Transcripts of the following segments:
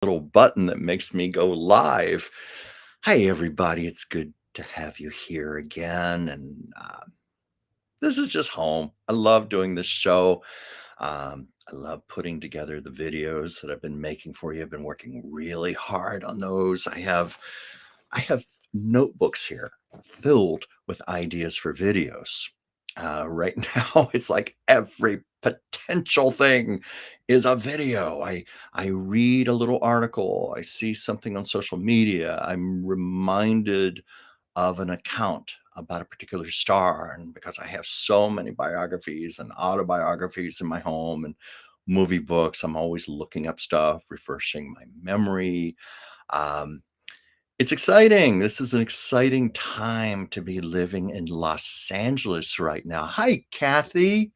Little button that makes me go live. Hey, everybody, it's good to have you here again. And this is just home. I love doing this show. I love putting together the videos that I've been making for you. I've been working really hard on those. I have notebooks here filled with ideas for videos. Right now, it's like every potential thing is a video. I read a little article, I see something on social media, I'm reminded of an account about a particular star, and because I have so many biographies and autobiographies in my home and movie books, I'm always looking up stuff, refreshing my memory. Um, it's exciting. This is an exciting time to be living in Los Angeles right now. Hi, Kathy.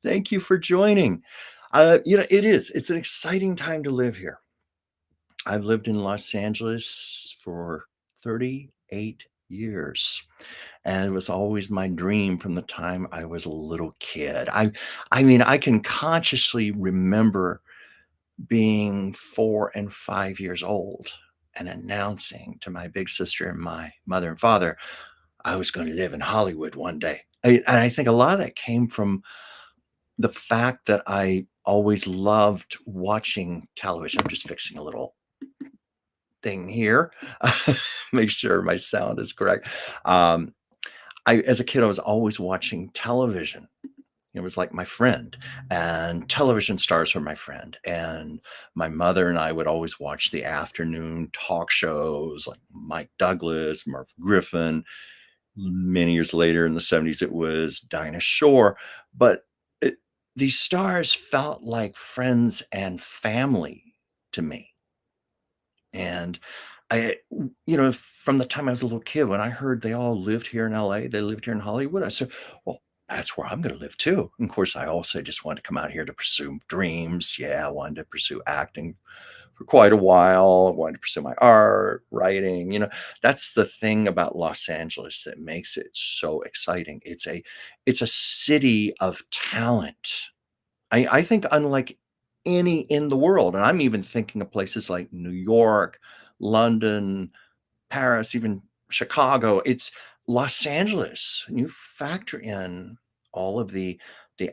Thank you for joining. It is. It's an exciting time to live here. I've lived in Los Angeles for 38 years, and it was always my dream from the time I was a little kid. I mean, I can consciously remember being 4 and 5 years old and announcing to my big sister and my mother and father I was going to live in Hollywood one day. And I think a lot of that came from the fact that I always loved watching television. I'm just fixing a little thing here. Make sure my sound is correct. Um, as a kid, I was always watching television. It was like my friend, and television stars were my friend. And my mother and I would always watch the afternoon talk shows like Mike Douglas, Marv Griffin. Many years later in the 70s, it was Dinah Shore. But it, these stars felt like friends and family to me. And from the time I was a little kid, when I heard they all lived here in LA, they lived here in Hollywood, I said, well, that's where I'm going to live too. And of course, I also just wanted to come out here to pursue dreams. Yeah, I wanted to pursue acting for quite a while. I wanted to pursue my art, writing. That's the thing about Los Angeles that makes it so exciting. It's a city of talent. I think unlike any in the world, and I'm even thinking of places like New York, London, Paris, even Chicago. It's Los Angeles. And you factor in all of the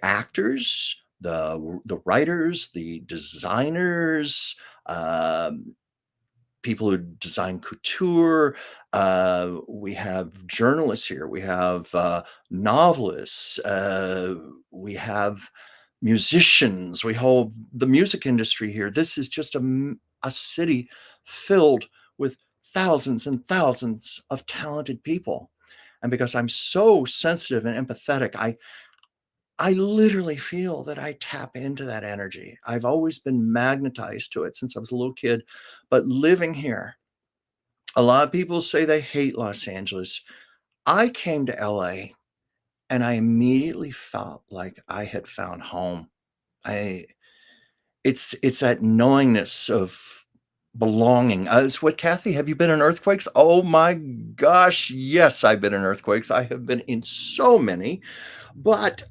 actors, the writers, the designers, um, people who design couture. We have journalists here. We have novelists. We have musicians. We hold the music industry here. This is just a city filled with thousands and thousands of talented people. And because I'm so sensitive and empathetic, I literally feel that I tap into that energy. I've always been magnetized to it since I was a little kid. But living here, a lot of people say they hate Los Angeles. I came to LA and I immediately felt like I had found home. I it's that knowingness of belonging. It's what Kathy, have you been in earthquakes? Oh my gosh, yes, I've been in earthquakes. I have been in so many. But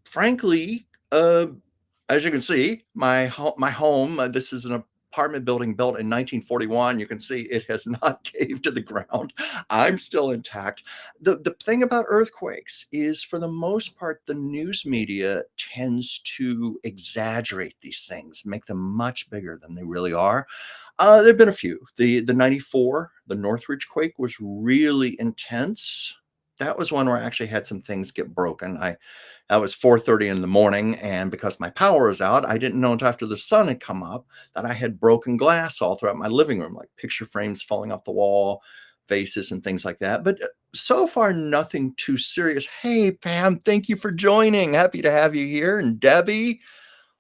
frankly, as you can see, my home, this is an apartment building built in 1941. You can see it has not caved to the ground. I'm still intact. The thing about earthquakes is, for the most part, the news media tends to exaggerate these things, make them much bigger than they really are. There have been a few. The 94, the Northridge quake was really intense. That was one where I actually had some things get broken. That was 4:30 in the morning, and because my power was out, I didn't know until after the sun had come up that I had broken glass all throughout my living room, like picture frames falling off the wall, vases, and things like that. But so far, nothing too serious. Hey, Pam, thank you for joining. Happy to have you here. And Debbie,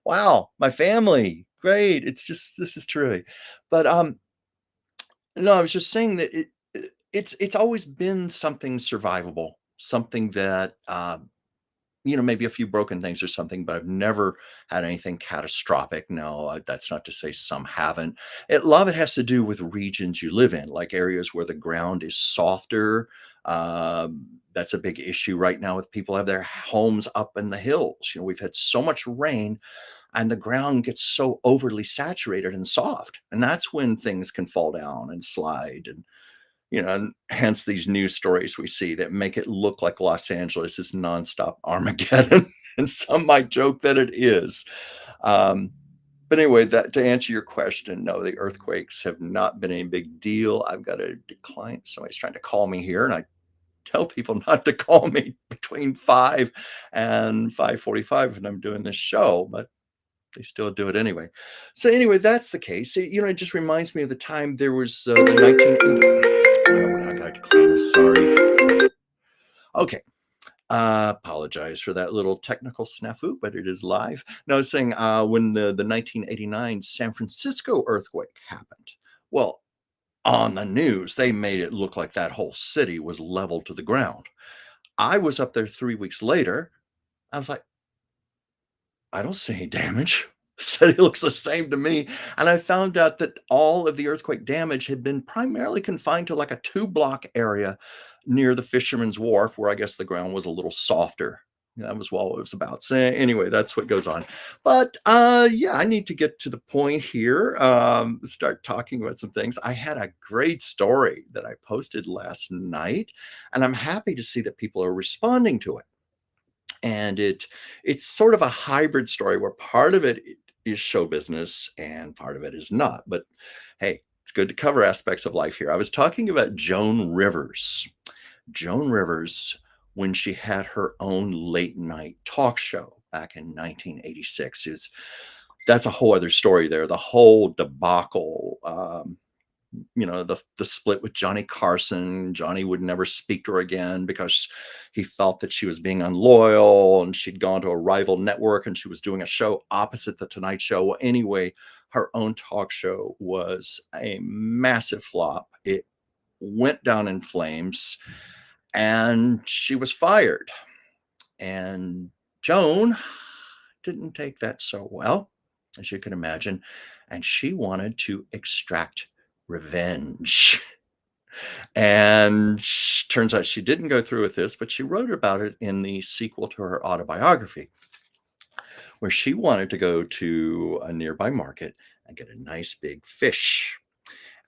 wow, my family, great. This is true. But no, I was just saying that it's always been something survivable, something that maybe a few broken things or something, but I've never had anything catastrophic. No, that's not to say some haven't. A lot of it has to do with regions you live in, like areas where the ground is softer. That's a big issue right now with people have their homes up in the hills. We've had so much rain. and the ground gets so overly saturated and soft. And that's when things can fall down and slide. And, and hence these news stories we see that make it look like Los Angeles is nonstop Armageddon. And some might joke that it is. Um, but anyway, that to answer your question, no, the earthquakes have not been a big deal. I've got a decline. Somebody's trying to call me here, and I tell people not to call me between 5 and 5:45 when I'm doing this show, but they still do it anyway. So anyway, that's the case. It just reminds me of the time there was the 1980. Oh, I got to clean this. Sorry. Okay. Apologize for that little technical snafu, but it is live. No, I was saying when the 1989 San Francisco earthquake happened. Well, on the news, they made it look like that whole city was leveled to the ground. I was up there 3 weeks later. I was like, "I don't see any damage." City looks the same to me, and I found out that all of the earthquake damage had been primarily confined to, like, a two-block area near the Fisherman's Wharf, where I guess the ground was a little softer. That was all it was about. So, anyway, that's what goes on. But, yeah, I need to get to the point here, start talking about some things. I had a great story that I posted last night, and I'm happy to see that people are responding to it. And it's sort of a hybrid story where part of it is show business and part of it is not. But hey, it's good to cover aspects of life here. I was talking about Joan Rivers. Joan Rivers, when she had her own late night talk show back in 1986, is that's a whole other story there. The whole debacle, the split with Johnny Carson. Johnny would never speak to her again because he felt that she was being unloyal and she'd gone to a rival network and she was doing a show opposite the Tonight Show. Well, anyway, her own talk show was a massive flop. It went down in flames and she was fired. And Joan didn't take that so well, as you can imagine, and she wanted to extract revenge. And turns out she didn't go through with this, but she wrote about it in the sequel to her autobiography, where she wanted to go to a nearby market and get a nice big fish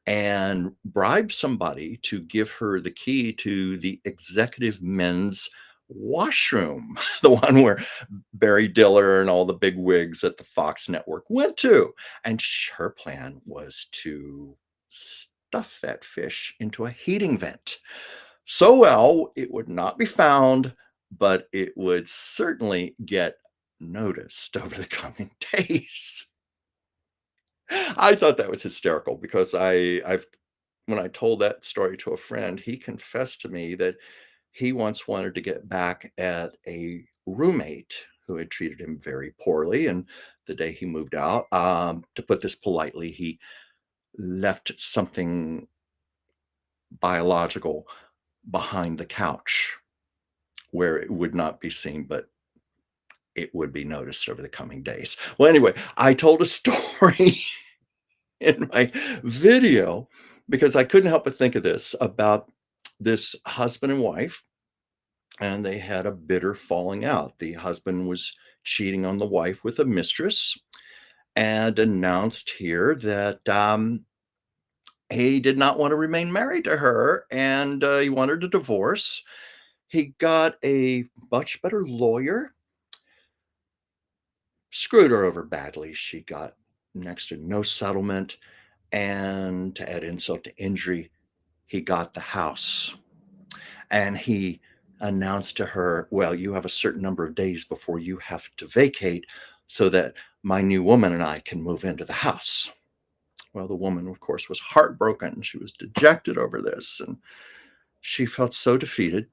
and bribe somebody to give her the key to the executive men's washroom, the one where Barry Diller and all the big wigs at the Fox network went to. And her plan was to stuff that fish into a heating vent. So well, it would not be found, but it would certainly get noticed over the coming days. I thought that was hysterical because I've when I told that story to a friend, he confessed to me that he once wanted to get back at a roommate who had treated him very poorly. And the day he moved out, to put this politely, he left something biological behind the couch where it would not be seen, but it would be noticed over the coming days. Well, anyway, I told a story in my video because I couldn't help but think of this about this husband and wife, and they had a bitter falling out. The husband was cheating on the wife with a mistress and announced here that he did not want to remain married to her and he wanted a divorce. He got a much better lawyer, screwed her over badly. She got next to no settlement. And to add insult to injury, he got the house. And he announced to her, "Well, you have a certain number of days before you have to vacate so that my new woman and I can move into the house." Well, the woman, of course, was heartbroken. She was dejected over this and she felt so defeated.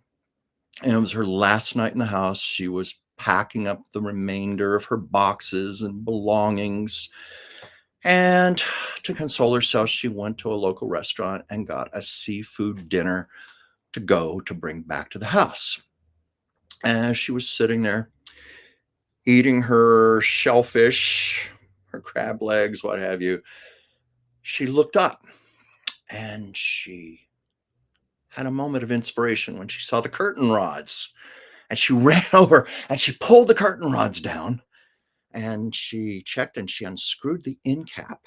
And it was her last night in the house. She was packing up the remainder of her boxes and belongings. And to console herself, she went to a local restaurant and got a seafood dinner to bring back to the house. As she was sitting there eating her shellfish, her crab legs, what have you, she looked up and she had a moment of inspiration when she saw the curtain rods. And she ran over and she pulled the curtain rods down and she checked and she unscrewed the end cap.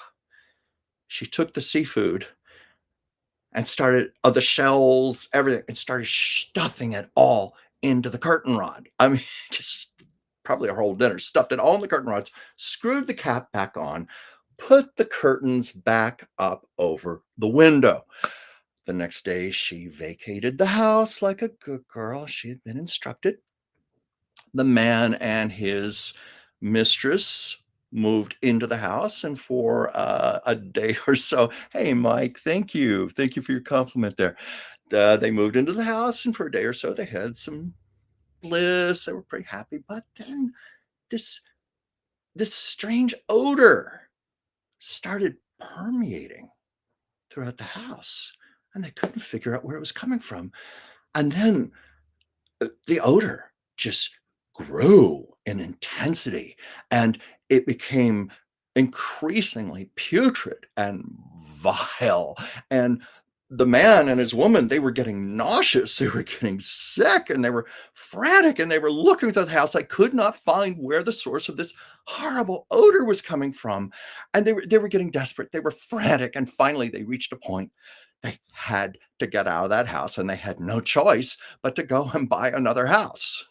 She took the seafood and started the shells, everything, and started stuffing it all into the curtain rod. I mean, just probably a whole dinner, stuffed it all in the curtain rods, screwed the cap back on, put the curtains back up over the window. The next day, she vacated the house like a good girl. She had been instructed. The man and his mistress moved into the house, and for a day or so, hey, Mike, thank you for your compliment there. They moved into the house, and for a day or so, they had some bliss. They were pretty happy, but then this this strange odor started permeating throughout the house, and they couldn't figure out where it was coming from. And then the odor just grew in intensity, and it became increasingly putrid and vile. And the man and his woman, they were getting nauseous, they were getting sick, and they were frantic, and they were looking through the house. I could not find where the source of this horrible odor was coming from. And they were getting desperate, they were frantic, and finally they reached a point. They had to get out of that house, and they had no choice but to go and buy another house.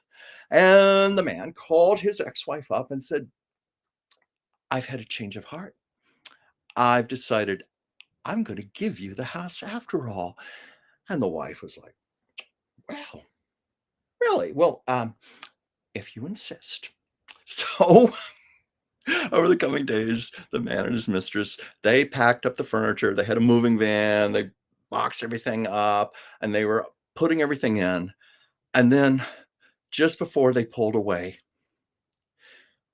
And the man called his ex-wife up and said, I've had a change of heart. I've decided I'm going to give you the house after all. And the wife was like, well, really? Well, if you insist. So over the coming days, the man and his mistress, they packed up the furniture. They had a moving van. They boxed everything up, and they were putting everything in. And then just before they pulled away,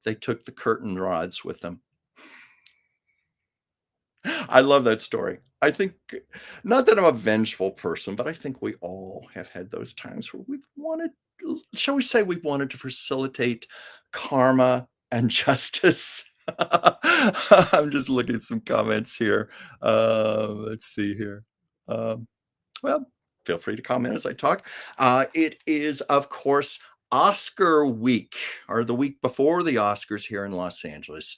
they took the curtain rods with them. I love that story. I think, not that I'm a vengeful person, but I think we all have had those times where we've wanted, shall we say, we've wanted to facilitate karma and justice. I'm just looking at some comments here. Let's see here. Um, well, feel free to comment as I talk. It is, of course, Oscar week, or the week before the Oscars here in Los Angeles.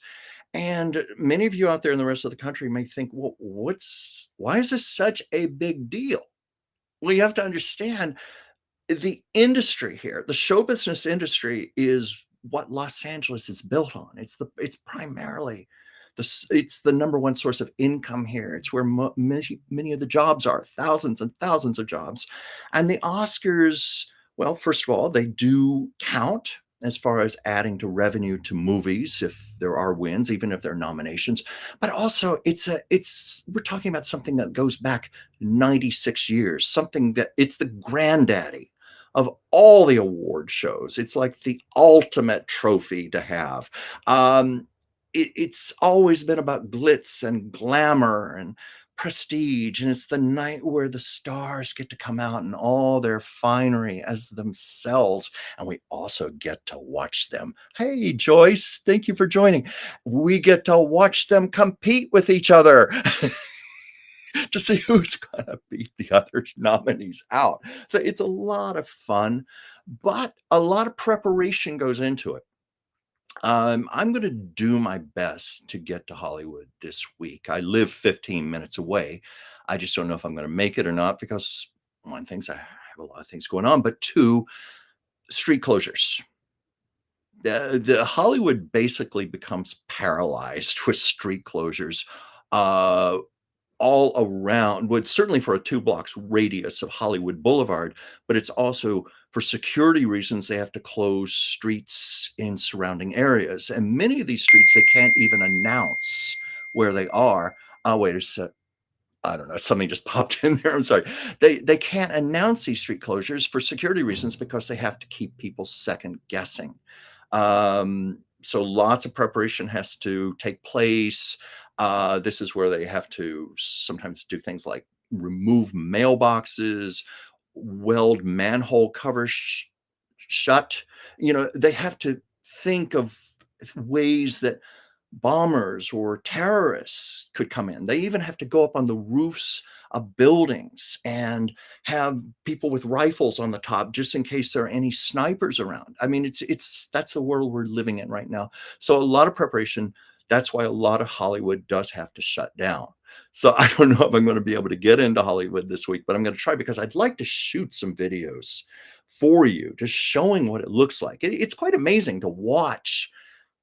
And many of you out there in the rest of the country may think, well, why is this such a big deal? Well, you have to understand the industry here, the show business industry is what Los Angeles is built on. It's primarily it's the number one source of income here. It's where many of the jobs are, thousands and thousands of jobs. And the Oscars, well, first of all, they do count as far as adding to revenue to movies if there are wins, even if there are nominations. But also, it's we're talking about something that goes back 96 years, something that it's the granddaddy of all the award shows. It's like the ultimate trophy to have. It's always been about glitz and glamour and prestige, and it's the night where the stars get to come out in all their finery as themselves, and we also get to watch them. Hey, Joyce, thank you for joining. We get to watch them compete with each other. To see who's going to beat the other nominees out. So it's a lot of fun, but a lot of preparation goes into it. I'm going to do my best to get to Hollywood this week. I live 15 minutes away. I just don't know if I'm going to make it or not because one, things I have a lot of things going on, but two, street closures. The Hollywood basically becomes paralyzed with street closures. Uh, all around, would certainly for a 2 blocks radius of Hollywood Boulevard, but it's also for security reasons, they have to close streets in surrounding areas. And many of these streets, they can't even announce where they are. Oh, wait a sec. I don't know. Something just popped in there. I'm sorry. They can't announce these street closures for security reasons because they have to keep people second guessing. So lots of preparation has to take place. This is where they have to sometimes do things like remove mailboxes, weld manhole covers shut. You know, they have to think of ways that bombers or terrorists could come in. They even have to go up on the roofs of buildings and have people with rifles on the top just in case there are any snipers around. I mean, it's that's the world we're living in right now. So a lot of preparation. That's why a lot of Hollywood does have to shut down. So I don't know if I'm going to be able to get into Hollywood this week, but I'm going to try because I'd like to shoot some videos for you, just showing what it looks like. It's quite amazing to watch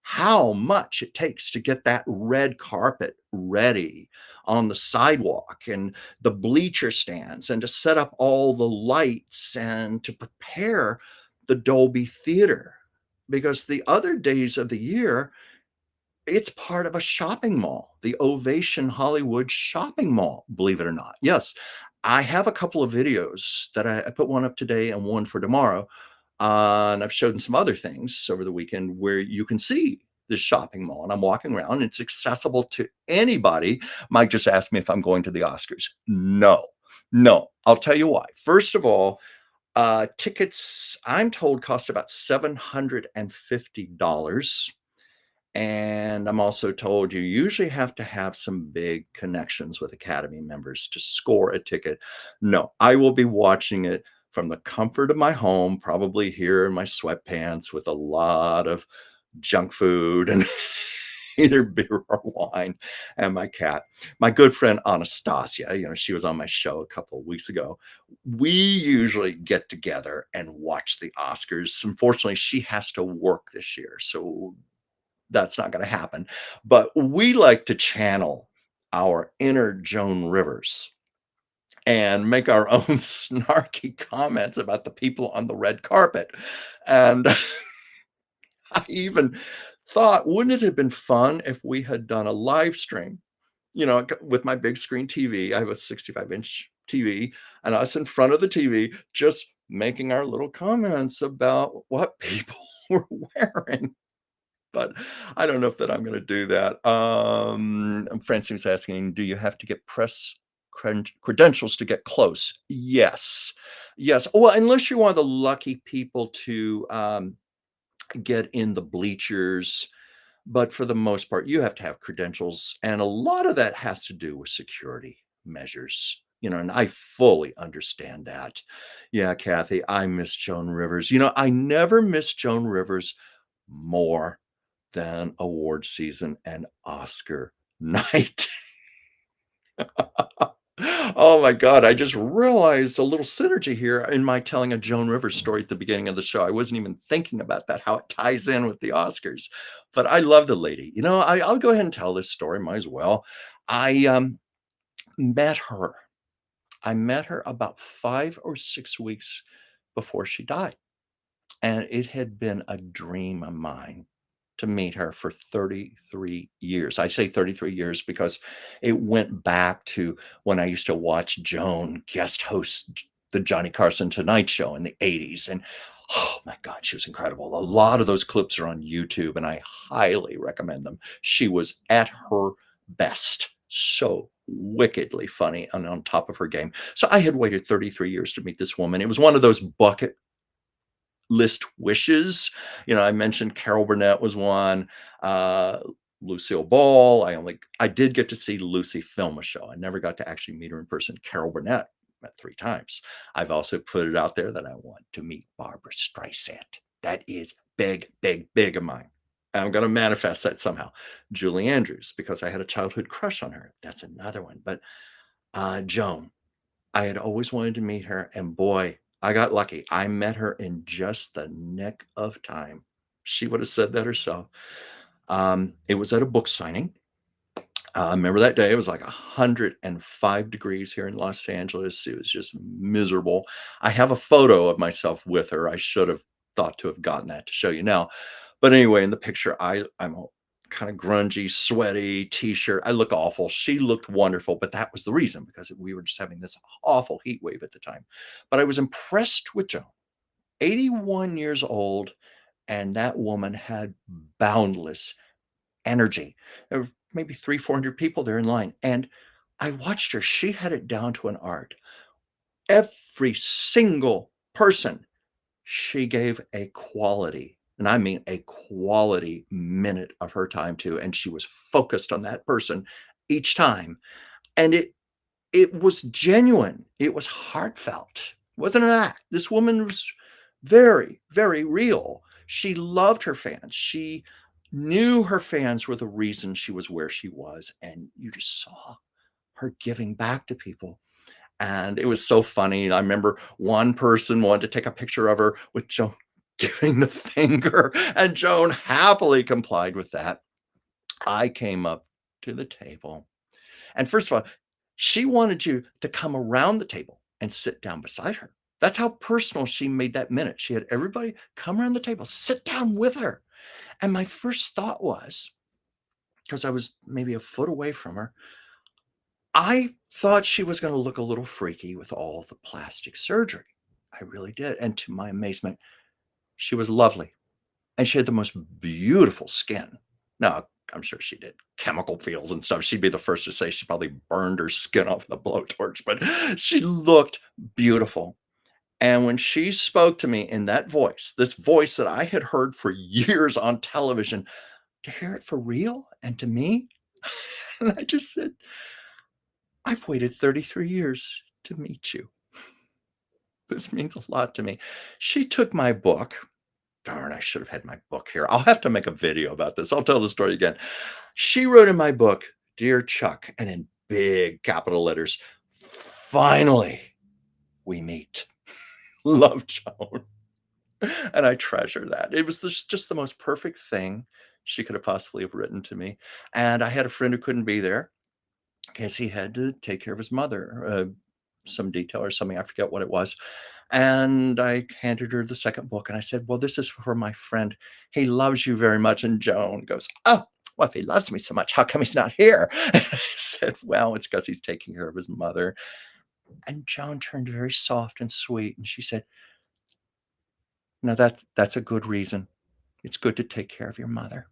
how much it takes to get that red carpet ready on the sidewalk and the bleacher stands and to set up all the lights and to prepare the Dolby Theater. Because the other days of the year, it's part of a shopping mall, the Ovation Hollywood shopping mall, believe it or not. Yes, I have a couple of videos that I put one up today and one for tomorrow. And I've shown some other things over the weekend where you can see the shopping mall. And I'm walking around. It's accessible to anybody. Mike just asked me if I'm going to the Oscars. No, no. I'll tell you why. First of all, tickets, I'm told, cost about $750. And I'm also told you usually have to have some big connections with Academy members to score a ticket. No, I will be watching it from the comfort of my home, probably here in my sweatpants with a lot of junk food and either beer or wine and my cat. My good friend Anastasia, she was on my show a couple of weeks ago. We usually get together and watch the Oscars. Unfortunately, she has to work this year. So that's not going to happen. But we like to channel our inner Joan Rivers and make our own snarky comments about the people on the red carpet. And I even thought, wouldn't it have been fun if we had done a live stream? With my big screen TV, I have a 65-inch TV, and us in front of the TV, just making our little comments about what people were wearing. But I don't know if that I'm gonna do that. Francine's asking, "Do you have to get press credentials to get close?" Yes. Yes. Well, unless you're one of the lucky people to, get in the bleachers, but for the most part, you have to have credentials, and a lot of that has to do with security measures, and I fully understand that. Yeah, Kathy, I miss Joan Rivers. I never miss Joan Rivers more than award season and Oscar night. Oh my God, I just realized a little synergy here in my telling a Joan Rivers story at the beginning of the show. I wasn't even thinking about that, how it ties in with the Oscars. But I love the lady. I'll go ahead and tell this story, might as well. I met her. I met her about 5 or 6 weeks before she died. And it had been a dream of mine to meet her for 33 years. I say 33 years because it went back to when I used to watch Joan guest host the Johnny Carson Tonight Show in the 80s. And oh my God, she was incredible. A lot of those clips are on YouTube, and I highly recommend them. She was at her best. So wickedly funny and on top of her game. So I had waited 33 years to meet this woman. It was one of those bucket list wishes. I mentioned Carol Burnett was one, uh, Lucille Ball. I did get to see Lucy film a show. I never got to actually meet her in person. Carol Burnett met 3 times. I've also put it out there that I want to meet Barbara Streisand. That is big, big, big of mine. And I'm going to manifest that somehow. Julie Andrews, because I had a childhood crush on her. That's another one. But Joan, I had always wanted to meet her, and boy, I got lucky. I met her in just the nick of time. She would have said that herself. It was at a book signing. I remember that day. It was like 105 degrees here in Los Angeles. It was just miserable. I have a photo of myself with her. I should have thought to have gotten that to show you now. But anyway, in the picture, I'm all kind of grungy, sweaty t-shirt. I look awful. She looked wonderful, but that was the reason because we were just having this awful heat wave at the time. But I was impressed with Joan, 81 years old, and that woman had boundless energy. There were maybe 400 people there in line. And I watched her. She had it down to an art. Every single person she gave a quality and I mean a quality minute of her time too, and she was focused on that person each time, and it was genuine, it was heartfelt. It wasn't an act. This woman was very, very real. She loved her fans. She knew her fans were the reason she was where she was, and you just saw her giving back to people. And it was so funny. I remember one person wanted to take a picture of her with Joan giving the finger, and Joan happily complied with that. I came up to the table, and first of all, she wanted you to come around the table and sit down beside her. That's how personal she made that minute. She had everybody come around the table, sit down with her. And my first thought was, because I was maybe a foot away from her, I thought she was going to look a little freaky with all the plastic surgery. I really did. And to my amazement, she was lovely and she had the most beautiful skin. Now, I'm sure she did chemical peels and stuff. She'd be the first to say she probably burned her skin off with a blowtorch, but she looked beautiful. And when she spoke to me in that voice, this voice that I had heard for years on television, to hear it for real and to me, and I just said, I've waited 33 years to meet you. This means a lot to me. She took my book. Darn, I should have had my book here. I'll have to make a video about this. I'll tell the story again. She wrote in my book, "Dear Chuck," and in big capital letters, "Finally, we meet. Love, Joan." And I treasure that. It was just the most perfect thing she could have possibly have written to me. And I had a friend who couldn't be there because he had to take care of his mother, some detail or something. I forget what it was. And I handed her the second book and I said, "Well, this is for my friend. He loves you very much." And Joan goes, "Oh, well, if he loves me so much, how come he's not here?" And I said, "Well, it's because he's taking care of his mother." And Joan turned very soft and sweet. And she said, "No, that's a good reason. It's good to take care of your mother."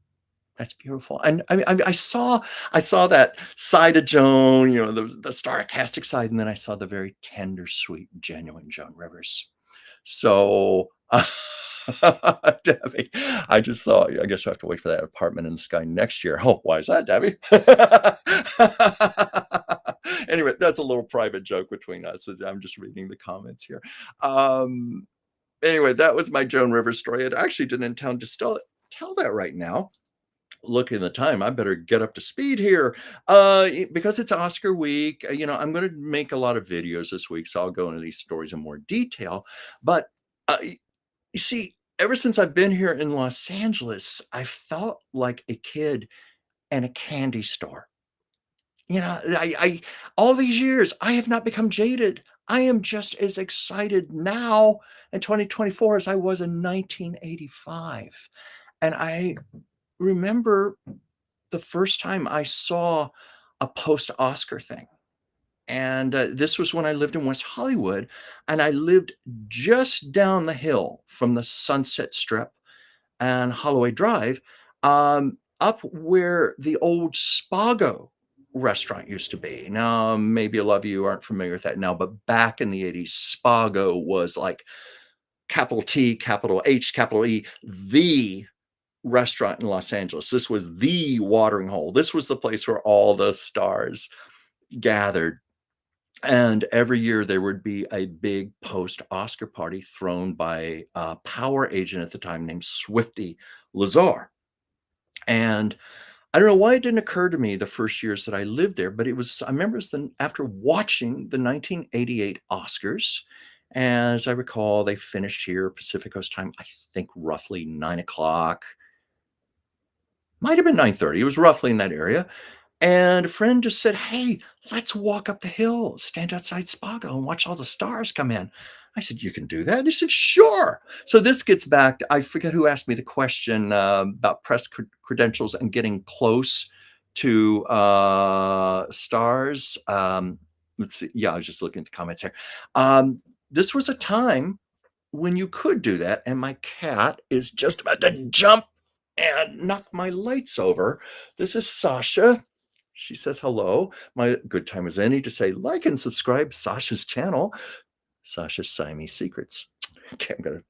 That's beautiful. And I saw that side of Joan, the sarcastic side, and then I saw the very tender, sweet, genuine Joan Rivers. So, Debbie, I guess you have to wait for that apartment in the sky next year. Oh, why is that, Debbie? Anyway, that's a little private joke between us. I'm just reading the comments here. Um, anyway, that was my Joan Rivers story. I actually didn't intend to still tell that right now. Looking at the time, I better get up to speed here. Because it's Oscar week, I'm going to make a lot of videos this week, so I'll go into these stories in more detail. But you see, ever since I've been here in Los Angeles, I felt like a kid in a candy store. I all these years, I have not become jaded. I am just as excited now in 2024 as I was in 1985. And I remember the first time I saw a post-Oscar thing, and, this was when I lived in West Hollywood, and I lived just down the hill from the Sunset Strip and Holloway Drive, up where the old Spago restaurant used to be. Now, maybe a lot of you aren't familiar with that now, but back in the '80s, Spago was like capital T, capital H, capital E, the restaurant in Los Angeles. This was the watering hole. This was the place where all the stars gathered. And every year there would be a big post-Oscar party thrown by a power agent at the time named Swifty Lazar. And I don't know why it didn't occur to me the first years that I lived there, but I remember after watching the 1988 Oscars, as I recall, they finished here Pacific Coast time, I think roughly 9 o'clock. Might have been 9:30. It was roughly in that area. And a friend just said, "Hey, let's walk up the hill, stand outside Spago and watch all the stars come in." I said, "You can do that?" And he said, "Sure." So this gets back to, I forget who asked me the question about press credentials and getting close to stars. Let's see. Yeah, I was just looking at the comments here. This was a time when you could do that, and my cat is just about to jump and knock my lights over. This is Sasha. She says hello. My good time as any to say like and subscribe Sasha's channel, Sasha's Siamese Secrets. Okay, I'm gonna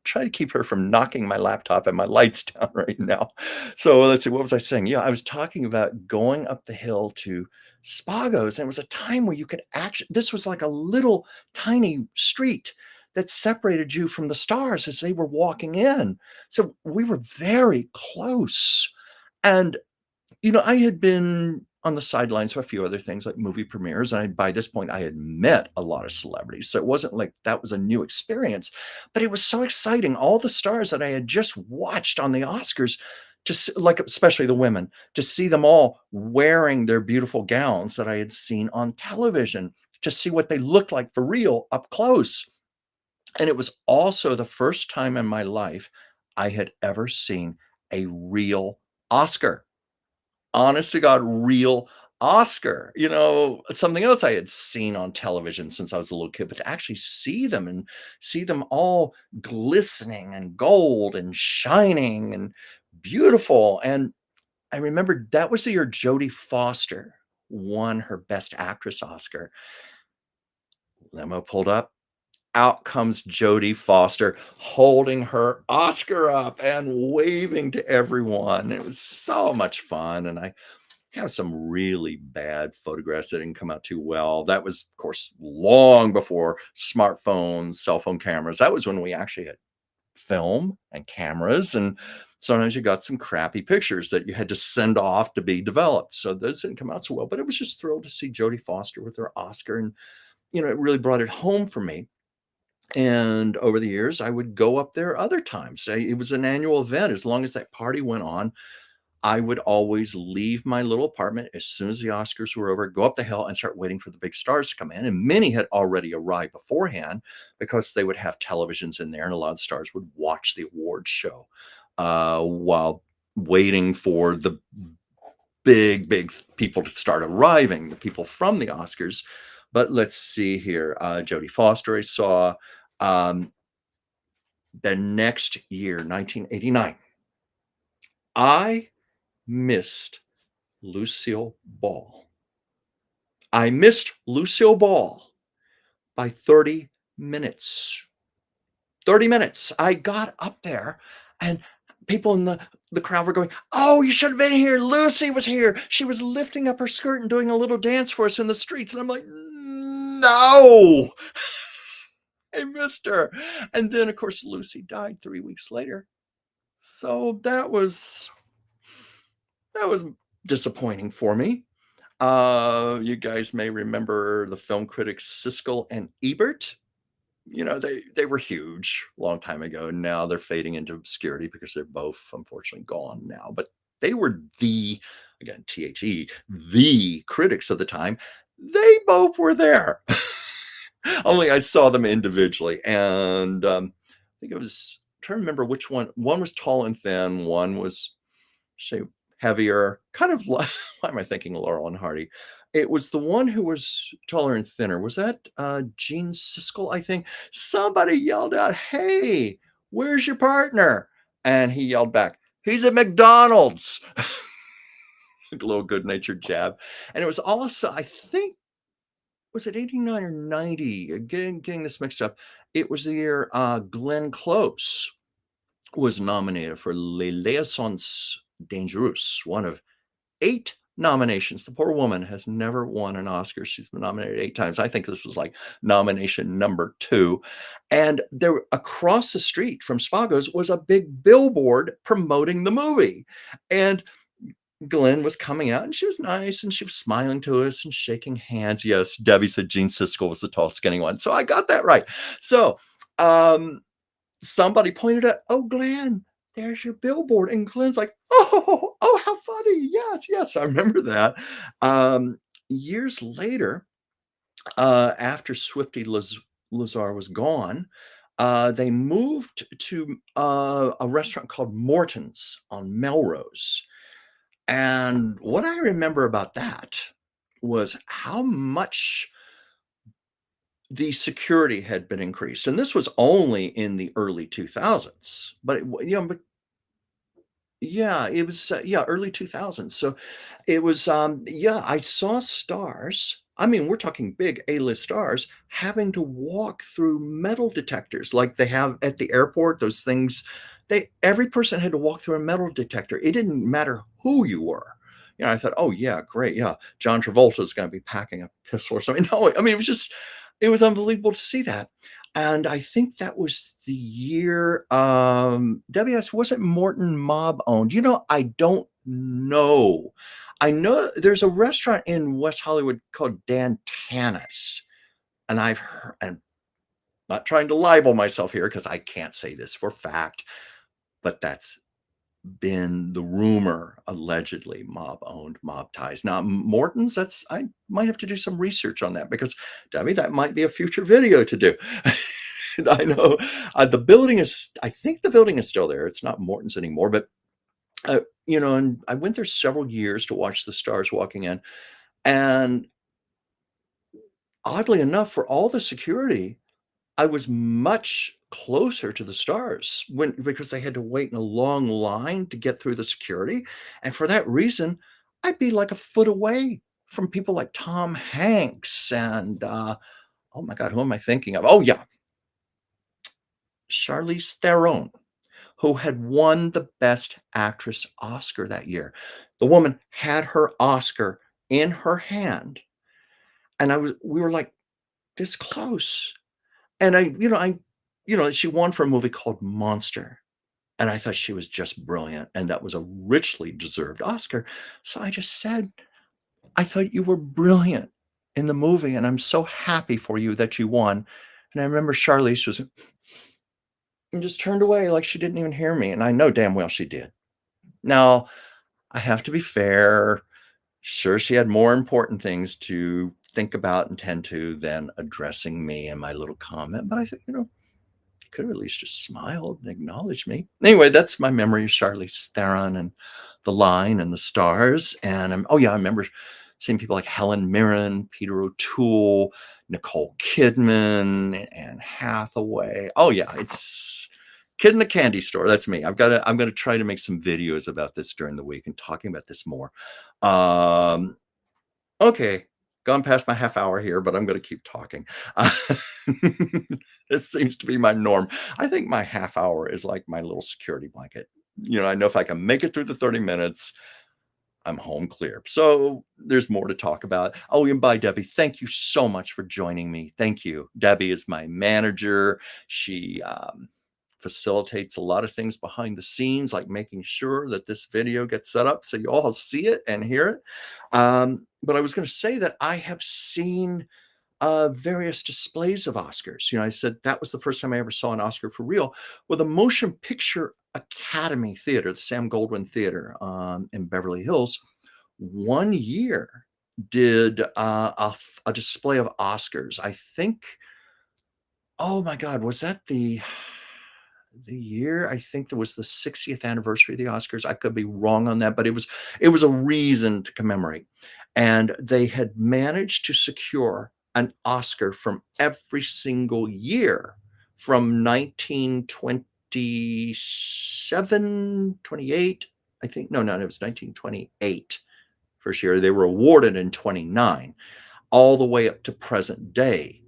Try to keep her from knocking my laptop and my lights down right now. So let's see, what was I saying? Yeah, I was talking about going up the hill to Spago's, and it was a time where you could actually, this was like a little tiny street that separated you from the stars as they were walking in. So we were very close. And I had been on the sidelines for a few other things like movie premieres, and by this point, I had met a lot of celebrities, so it wasn't like that was a new experience, but it was so exciting. All the stars that I had just watched on the Oscars, just like especially the women, to see them all wearing their beautiful gowns that I had seen on television, to see what they looked like for real up close. And it was also the first time in my life I had ever seen a real Oscar, honest to God, real Oscar. Something else I had seen on television since I was a little kid, but to actually see them and see them all glistening and gold and shining and beautiful. And I remember that was the year Jodie Foster won her Best Actress Oscar. Limo pulled up. Out comes Jodie Foster holding her Oscar up and waving to everyone. It was so much fun. And I have some really bad photographs that didn't come out too well. That was, of course, long before smartphones, cell phone cameras. That was when we actually had film and cameras. And sometimes you got some crappy pictures that you had to send off to be developed. So those didn't come out so well. But it was just thrilled to see Jodie Foster with her Oscar. And, it really brought it home for me. And over the years, I would go up there other times. It was an annual event. As long as that party went on, I would always leave my little apartment as soon as the Oscars were over, go up the hill and start waiting for the big stars to come in. And many had already arrived beforehand because they would have televisions in there, and a lot of stars would watch the awards show while waiting for the big people to start arriving, the people from the Oscars. But let's see here. Jodie Foster, I saw. Um, the next year, 1989, I missed Lucille Ball. I missed Lucille Ball by 30 minutes. 30 minutes. I got up there and people in the crowd were going, "Oh, you should have been here. Lucy was here. She was lifting up her skirt and doing a little dance for us in the streets." And I'm like, "No, I missed her." And then, of course, Lucy died 3 weeks later. So that was disappointing for me. You guys may remember the film critics Siskel and Ebert. They were huge a long time ago. Now they're fading into obscurity because they're both unfortunately gone now. But they were again, the critics of the time. They both were there. Only I saw them individually. And I think it was, I'm trying to remember which one. One was tall and thin. One was, say, heavier, kind of like, why am I thinking Laurel and Hardy? It was the one who was taller and thinner. Was that Gene Siskel, I think? Somebody yelled out, "Hey, where's your partner?" And he yelled back, "He's at McDonald's." A little good natured jab. And it was also, I think, was it 89 or 90? Getting this mixed up. It was the year Glenn Close was nominated for Les Liaisons Dangereuses, one of 8 nominations. The poor woman has never won an Oscar. She's been nominated 8 times. I think this was like nomination number 2. And there across the street from Spago's was a big billboard promoting the movie. And Glenn was coming out and she was nice and she was smiling to us and shaking hands. Yes, Debbie said Gene Siskel was the tall, skinny one. So I got that right. So somebody pointed out, "Oh, Glenn, there's your billboard." And Glenn's like, "Oh, how funny. Yes, yes, I remember that." Years later, after Swifty Lazar was gone, they moved to a restaurant called Morton's on Melrose. And what I remember about that was how much the security had been increased. And this was only in the early 2000s, but but yeah, it was, yeah, early 2000s. So it was, yeah, I saw stars I mean, we're talking big A-list stars having to walk through metal detectors like they have at the airport, those things. Every person had to walk through a metal detector. It didn't matter who you were. I thought, "Oh, yeah, great, yeah, John Travolta is gonna be packing a pistol or something." No, I mean, it was unbelievable to see that, and I think that was the year, WS wasn't Morton mob owned? I don't know. I know there's a restaurant in West Hollywood called Dan Tana's, and I've heard, and not trying to libel myself here because I can't say this for fact, but that's been the rumor, allegedly mob owned, mob ties. Now, Morton's, I might have to do some research on that because, Debbie, that might be a future video to do. I know the building is, I think the building is still there. It's not Morton's anymore, but, and I went there several years to watch the stars walking in. And oddly enough, for all the security, I was much closer to the stars because they had to wait in a long line to get through the security, and for that reason, I'd be like a foot away from people like Tom Hanks and, oh my god, who am I thinking of? Oh, yeah, Charlize Theron, who had won the Best Actress Oscar that year. The woman had her Oscar in her hand, and we were, like, this close. And she won for a movie called Monster, and I thought she was just brilliant, and that was a richly deserved Oscar. So I just said, "I thought you were brilliant in the movie, and I'm so happy for you that you won." And I remember Charlize was and just turned away like she didn't even hear me, and I know damn well she did. Now, I have to be fair. Sure, she had more important things to think about and tend to than addressing me and my little comment, but I think, could have at least just smiled and acknowledged me. Anyway, that's my memory of Charlize Theron and The Line and the Stars. And oh yeah, I remember seeing people like Helen Mirren, Peter O'Toole, Nicole Kidman, and Hathaway. Oh yeah, it's Kid in a Candy Store. That's me. I'm gonna try to make some videos about this during the week and talking about this more. Um, Okay, gone past my half hour here, but I'm gonna keep talking. Uh, this seems to be my norm. I think my half hour is like my little security blanket. I know if I can make it through the 30 minutes, I'm home clear. So there's more to talk about. Oh, and bye, Debbie. Thank you so much for joining me. Thank you. Debbie is my manager. She facilitates a lot of things behind the scenes, like making sure that this video gets set up so you all see it and hear it. But I was going to say that I have seen various displays of Oscars. I said that was the first time I ever saw an Oscar for real with a Motion Picture Academy Theater, the Sam Goldwyn Theater in Beverly Hills. One year did a display of Oscars. I think, oh my God, was that the year? I think there was the 60th anniversary of the Oscars. I could be wrong on that, but it was a reason to commemorate. And they had managed to secure an Oscar from every single year from 1927, 28. I think, no, no, it was 1928 first year. They were awarded in 29, all the way up to present day.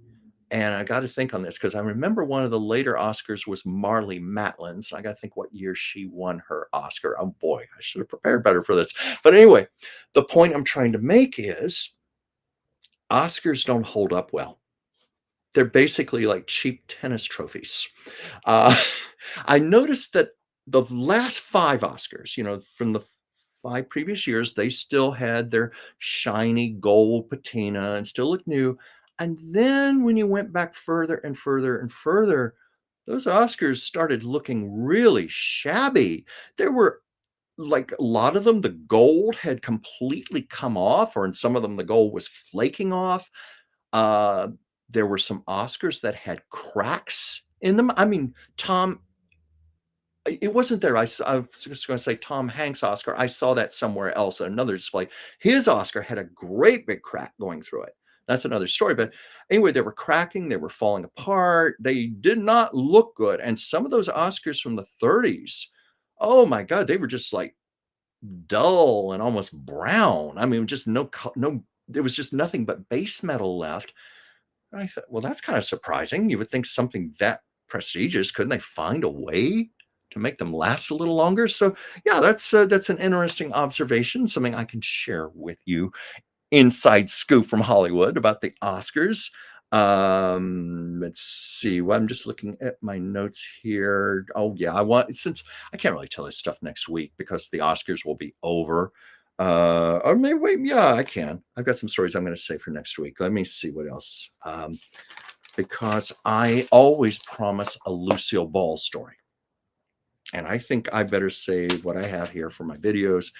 And I got to think on this because I remember one of the later Oscars was Marlee Matlin's. And I got to think what year she won her Oscar. Oh boy, I should have prepared better for this. But anyway, the point I'm trying to make is Oscars don't hold up well. They're basically like cheap tennis trophies. Uh, I noticed that the last five Oscars, from the five previous years, they still had their shiny gold patina and still look new. And then when you went back further and further and further, those Oscars started looking really shabby. There were like a lot of them, the gold had completely come off, or in some of them, the gold was flaking off. Uh, there were some Oscars that had cracks in them. I mean, it wasn't there. I was just going to say Tom Hanks Oscar. I saw that somewhere else at another display. His Oscar had a great big crack going through it. That's another story. But anyway, they were cracking, they were falling apart. They did not look good. And some of those Oscars from the 30s, oh my God, they were just like dull and almost brown. I mean, just no there was just nothing but base metal left. And I thought, well, that's kind of surprising. You would think something that prestigious, couldn't they find a way to make them last a little longer? So yeah, that's an interesting observation, something I can share with you. Inside scoop from Hollywood about the Oscars. Let's see. Well, I'm just looking at my notes here. Oh yeah, since I can't really tell this stuff next week because the Oscars will be over. Or maybe wait, yeah, I can. I've got some stories I'm going to say for next week. Let me see what else. Because I always promise a Lucille Ball story. And I think I better save what I have here for my videos,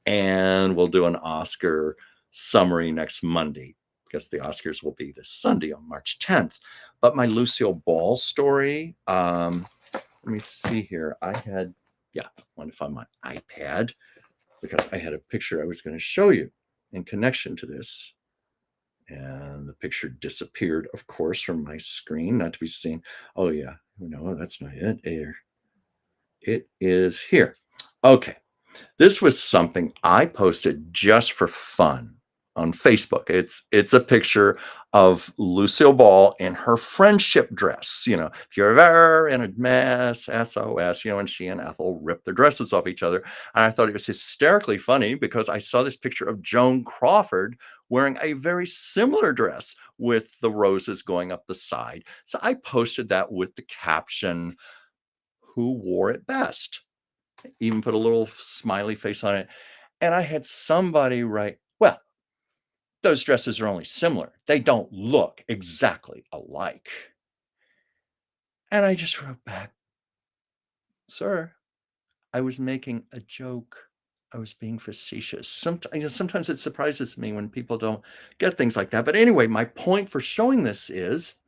and we'll do an Oscar summary next Monday because the Oscars will be this Sunday on March 10th. But my Lucille Ball story, let me see here. I wanted to find my iPad because I had a picture I was going to show you in connection to this. And the picture disappeared, of course, from my screen, not to be seen. Oh, yeah. No, that's not it. It is here. Okay. This was something I posted just for fun on Facebook. It's a picture of Lucille Ball in her friendship dress. If you're ever in a mess, SOS, and she and Ethel ripped their dresses off each other. And I thought it was hysterically funny because I saw this picture of Joan Crawford wearing a very similar dress with the roses going up the side. So I posted that with the caption, "Who wore it best?" Even put a little smiley face on it. And I had somebody write, "Well, those dresses are only similar. They don't look exactly alike." And I just wrote back, "Sir, I was making a joke. I was being facetious." Sometimes it surprises me when people don't get things like that. But anyway, my point for showing this is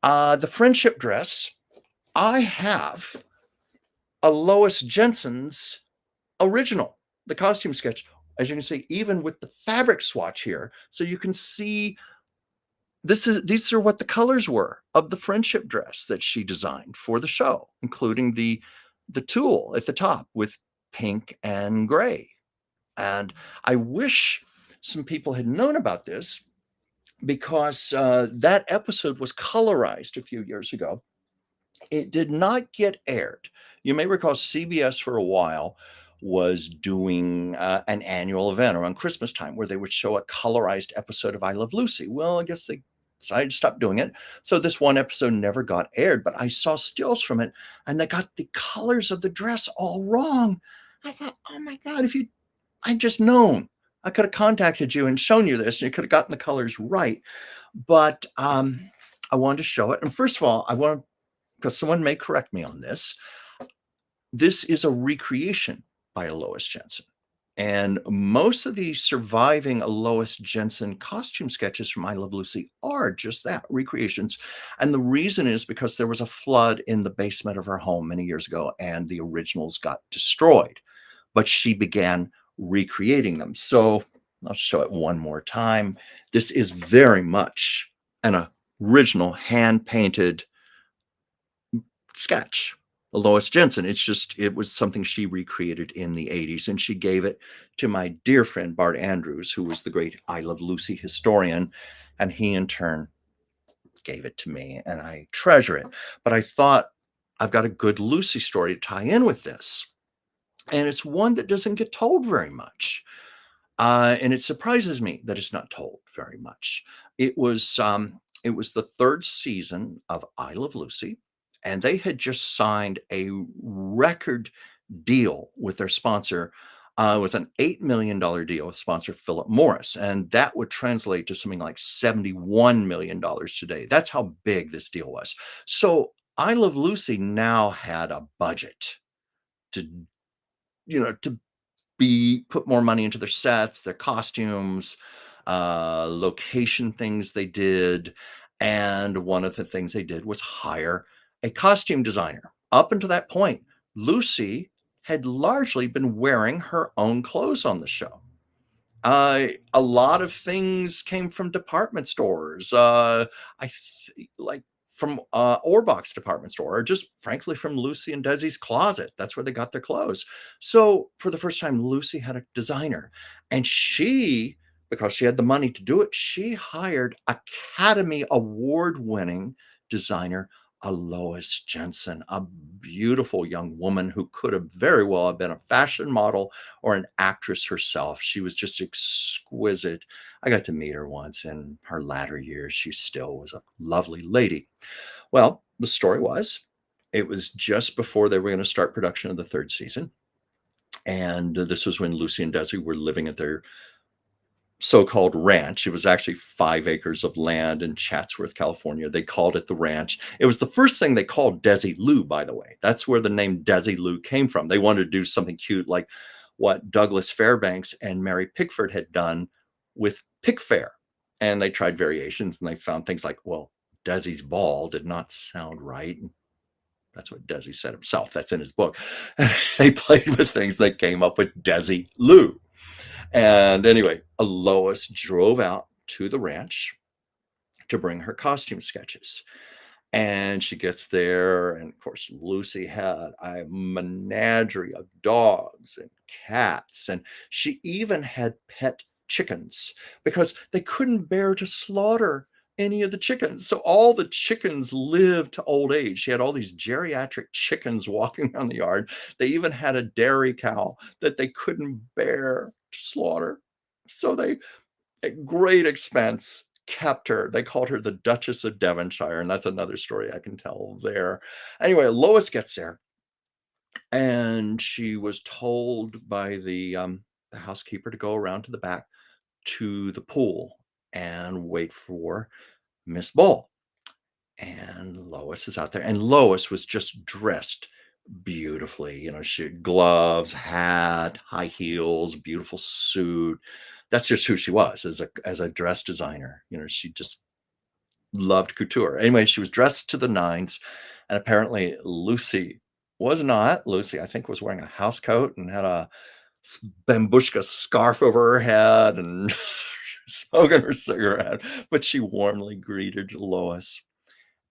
the friendship dress. I have a Lois Jensen's original, the costume sketch, as you can see, even with the fabric swatch here. So you can see these are what the colors were of the friendship dress that she designed for the show, including the tulle at the top with pink and gray. And I wish some people had known about this because that episode was colorized a few years ago. It did not get aired. You may recall CBS for a while was doing an annual event around Christmas time where they would show a colorized episode of I Love Lucy. Well, I guess they decided to stop doing it. So this one episode never got aired, but I saw stills from it and they got the colors of the dress all wrong. I thought, oh my God, I'd just known, I could have contacted you and shown you this and you could have gotten the colors right. But I wanted to show it. And first of all, because someone may correct me on this, this is a recreation by a Lois Jensen. And most of the surviving Lois Jensen costume sketches from I Love Lucy are just that, recreations. And the reason is because there was a flood in the basement of her home many years ago and the originals got destroyed. But she began recreating them. So I'll show it one more time. This is very much an original hand-painted sketch, Lois Jensen. It was something she recreated in the 80s, and she gave it to my dear friend Bart Andrews, who was the great I Love Lucy historian, and he in turn gave it to me, and I treasure it. But I thought, I've got a good Lucy story to tie in with this, and it's one that doesn't get told very much. And it surprises me that it's not told very much. It was the third season of I Love Lucy, and they had just signed a record deal with their sponsor. It was an $8 million deal with sponsor Philip Morris, and that would translate to something like $71 million today. That's how big this deal was. So I Love Lucy now had a budget to, to put more money into their sets, their costumes, location things they did. And one of the things they did was hire a costume designer. Up until that point, Lucy had largely been wearing her own clothes on the show. A lot of things came from department stores. Like from Orbach's department store, or just frankly from Lucy and Desi's closet. That's where they got their clothes. So for the first time, Lucy had a designer, and she because she had the money to do it, she hired Academy Award-winning designer Lois Jensen, a beautiful young woman who could have very well have been a fashion model or an actress herself. She was just exquisite. I got to meet her once in her latter years. She still was a lovely lady. Well, the story was it was just before they were going to start production of the third season. And this was when Lucy and Desi were living at their so-called ranch. It was actually 5 acres of land in Chatsworth, California. They called it the ranch. It was the first thing they called Desi Lou, by the way. That's where the name Desi Lou came from. They wanted to do something cute like what Douglas Fairbanks and Mary Pickford had done with Pickfair. And they tried variations and they found things like, well, Desi's Ball did not sound right. That's what Desi said himself. That's in his book. They played with things. They came up with Desi Lou. And anyway, Lois drove out to the ranch to bring her costume sketches. And she gets there, and of course, Lucy had a menagerie of dogs and cats, and she even had pet chickens because they couldn't bear to slaughter any of the chickens. So all the chickens lived to old age. She had all these geriatric chickens walking around the yard. They even had a dairy cow that they couldn't bear to slaughter. So they, at great expense, kept her. They called her the Duchess of Devonshire, and that's another story I can tell there. Anyway, Lois gets there, and she was told by the housekeeper to go around to the back to the pool and wait for Miss Ball. And Lois is out there, and Lois was just dressed beautifully. She had gloves, hat, high heels, beautiful suit. That's just who she was as a dress designer. She just loved couture. Anyway, she was dressed to the nines, and apparently Lucy was not. Lucy, I think, was wearing a house coat and had a bambushka scarf over her head and smoking her cigarette. But she warmly greeted Lois,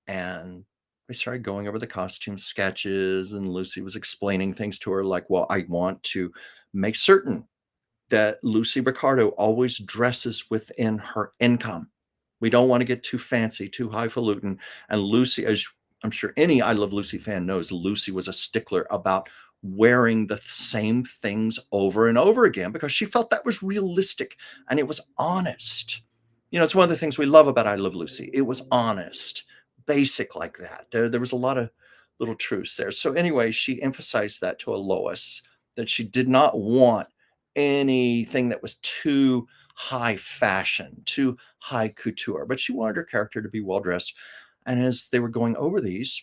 and we started going over the costume sketches, and Lucy was explaining things to her like, well, I want to make certain that Lucy Ricardo always dresses within her income. We don't want to get too fancy, too highfalutin. And Lucy, as I'm sure any I Love Lucy fan knows, Lucy was a stickler about wearing the same things over and over again because she felt that was realistic and it was honest. It's one of the things we love about I Love Lucy. It was honest, basic like that. There was a lot of little truths there. So anyway, she emphasized that to a Lois, that she did not want anything that was too high fashion, too high couture, but she wanted her character to be well dressed. And as they were going over these,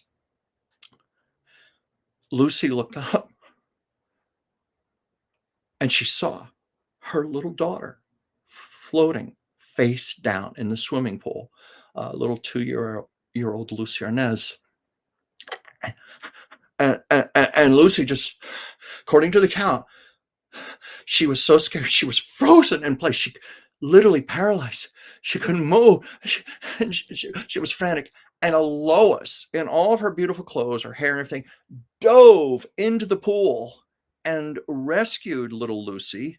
Lucy looked up and she saw her little daughter floating face down in the swimming pool, little 2-year old Lucy Arnaz. And Lucy just, according to the count, she was so scared. She was frozen in place. She literally paralyzed. She couldn't move. She was frantic. And a Lois, in all of her beautiful clothes, her hair and everything, dove into the pool and rescued little Lucy,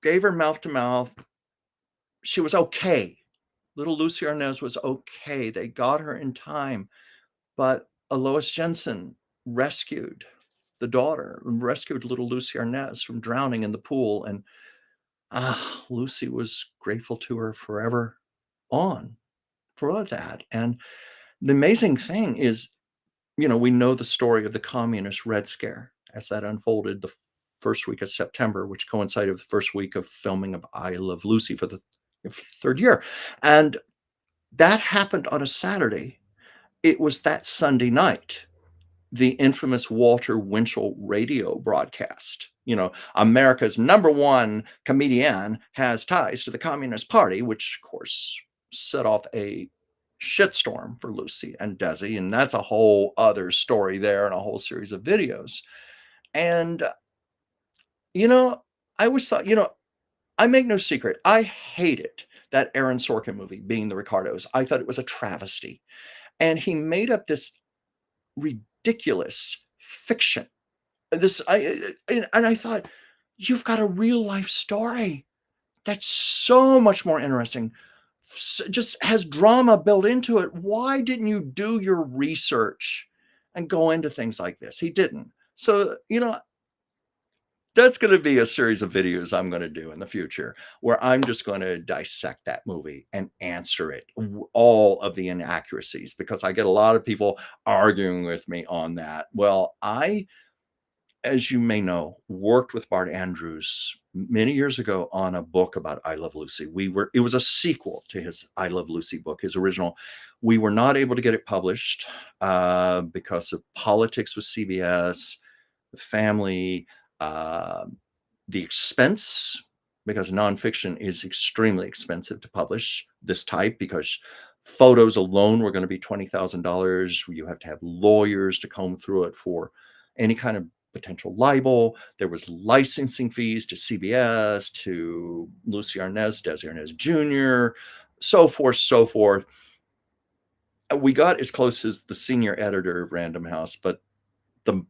gave her mouth to mouth. She was okay. Little Lucy Arnaz was okay. They got her in time. But Lois Jensen rescued the daughter, rescued little Lucy Arnaz from drowning in the pool. And Lucy was grateful to her forever on for that. And the amazing thing is, we know the story of the communist Red Scare as that unfolded the first week of September, which coincided with the first week of filming of I Love Lucy for the third year. And that happened on a Saturday. It was that Sunday night, the infamous Walter Winchell radio broadcast. America's #1 comedian has ties to the Communist Party, which, of course, set off a shitstorm for Lucy and Desi. And that's a whole other story there and a whole series of videos. And, I always thought, I make no secret, I hated that Aaron Sorkin movie, Being the Ricardos. I thought it was a travesty. And he made up this ridiculous fiction. And I thought, you've got a real life story. That's so much more interesting. Just has drama built into it. Why didn't you do your research and go into things like this? He didn't. So, that's gonna be a series of videos I'm gonna do in the future where I'm just gonna dissect that movie and answer it, all of the inaccuracies, because I get a lot of people arguing with me on that. Well, as you may know, worked with Bart Andrews many years ago on a book about I Love Lucy. It was a sequel to his I Love Lucy book, his original. We were not able to get it published because of politics with CBS, the family, uh, the expense, because nonfiction is extremely expensive to publish this type, because photos alone were going to be $20,000. You have to have lawyers to comb through it for any kind of potential libel. There was licensing fees to CBS, to Lucille Arnaz, Desi Arnaz Jr., so forth, so forth. We got as close as the senior editor of Random House, but the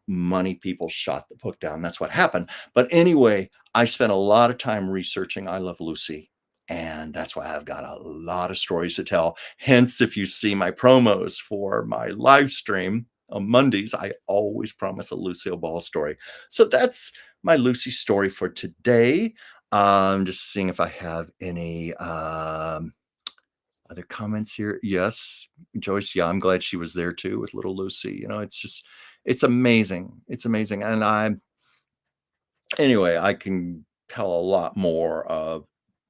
money people shot the book down. That's what happened. But anyway, I spent a lot of time researching I Love Lucy. And that's why I've got a lot of stories to tell. Hence, if you see my promos for my live stream on Mondays, I always promise a Lucille Ball story. So that's my Lucy story for today. Just seeing if I have any other comments here. Yes, Joyce. Yeah, I'm glad she was there too with little Lucy. It's amazing. It's amazing. And anyway, I can tell a lot more of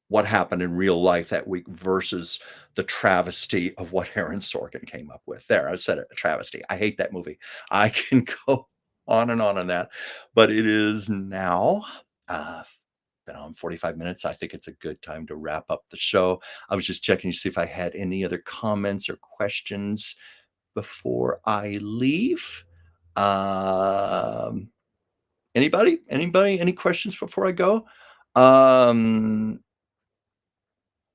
what happened in real life that week versus the travesty of what Aaron Sorkin came up with. There, I said it, a travesty. I hate that movie. I can go on that, but it is now. Uh, Been on 45 minutes. I think it's a good time to wrap up the show. I was just checking to see if I had any other comments or questions before I leave. Um, Anybody? Any questions before I go? Um,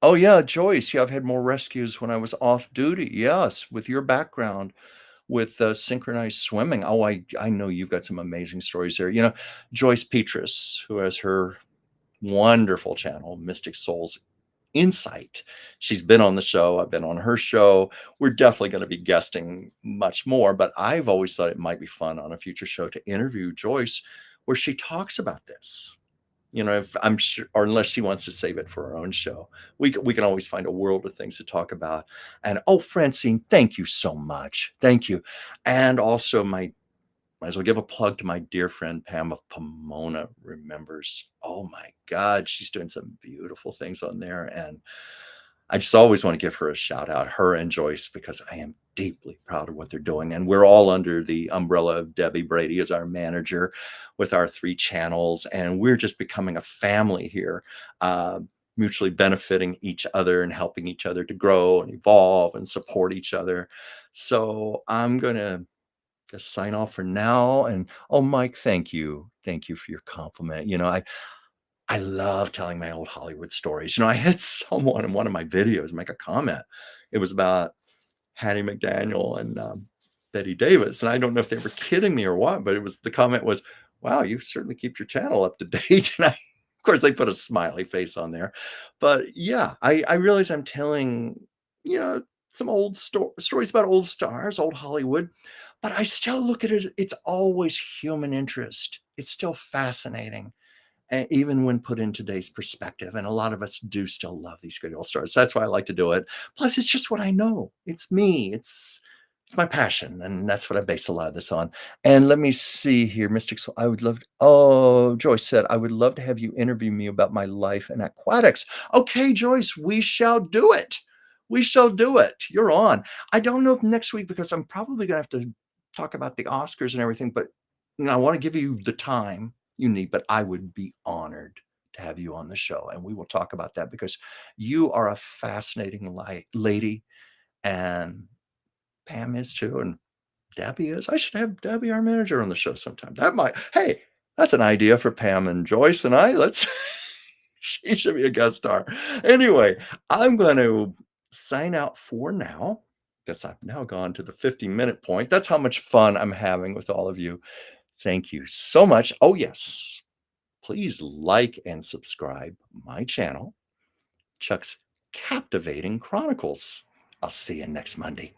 oh yeah, Joyce. Yeah, I've had more rescues when I was off duty. Yes, with your background with synchronized swimming. Oh, I know you've got some amazing stories there. Joyce Petrus, who has her wonderful channel, Mystic Souls Insight. She's been on the show. I've been on her show. We're definitely going to be guesting much more, but I've always thought it might be fun on a future show to interview Joyce where she talks about this. If I'm sure, or unless she wants to save it for her own show, we can always find a world of things to talk about. And oh, Francine, thank you so much. Thank you. And also might as well give a plug to my dear friend Pam of Pomona Remembers. Oh my God, she's doing some beautiful things on there. And I just always want to give her a shout out, her and Joyce, because I am deeply proud of what they're doing. And we're all under the umbrella of Debbie Brady as our manager with our 3 channels. And we're just becoming a family here, uh, mutually benefiting each other and helping each other to grow and evolve and support each other. So I'm going to just sign off for now. And oh, Mike, thank you. Thank you for your compliment. I love telling my old Hollywood stories. I had someone in one of my videos make a comment. It was about Hattie McDaniel and Betty Davis, and I don't know if they were kidding me or what, but the comment was, "Wow, you certainly keep your channel up to date." And of course, they put a smiley face on there. But yeah, I realize I'm telling some old stories about old stars, old Hollywood, but I still look at it. It's always human interest. It's still fascinating, even when put in today's perspective. And a lot of us do still love these good old stars. That's why I like to do it. Plus, it's just what I know. It's me. It's my passion, and that's what I base a lot of this on. And let me see here, Mystic Soul. I would love. Oh, Joyce said I would love to have you interview me about my life in aquatics. Okay, Joyce, we shall do it. We shall do it. You're on. I don't know if next week, because I'm probably gonna have to talk about the Oscars and everything, but I want to give you the time you need, but I would be honored to have you on the show. And we will talk about that, because you are a fascinating lady, and Pam is too, and Debbie is. I should have Debbie, our manager, on the show sometime. Hey, that's an idea for Pam and Joyce and I. She should be a guest star. Anyway, I'm going to sign out for now, because I've now gone to the 50-minute point. That's how much fun I'm having with all of you. Thank you so much. Oh, yes. please like and subscribe my channel, Chuck's Captivating Chronicles. I'll see you next Monday.